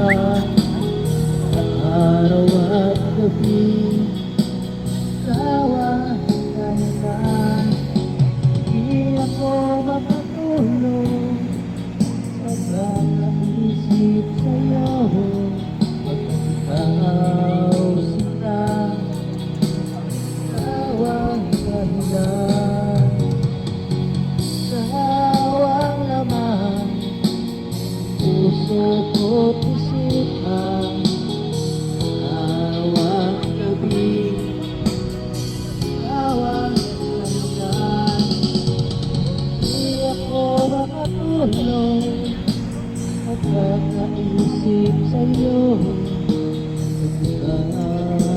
pa, araw at gabi. Ikaw ang dahilan, di ako makatulog sa kakaisip sa'yo. Pag ikaw sinta, ikaw ang dahilan. Ikaw ang laman, puso ko't isipan, araw at gabi. Ikaw ang dahilan, di ako makatulog sa kakaisip sa'yo. Pag ikaw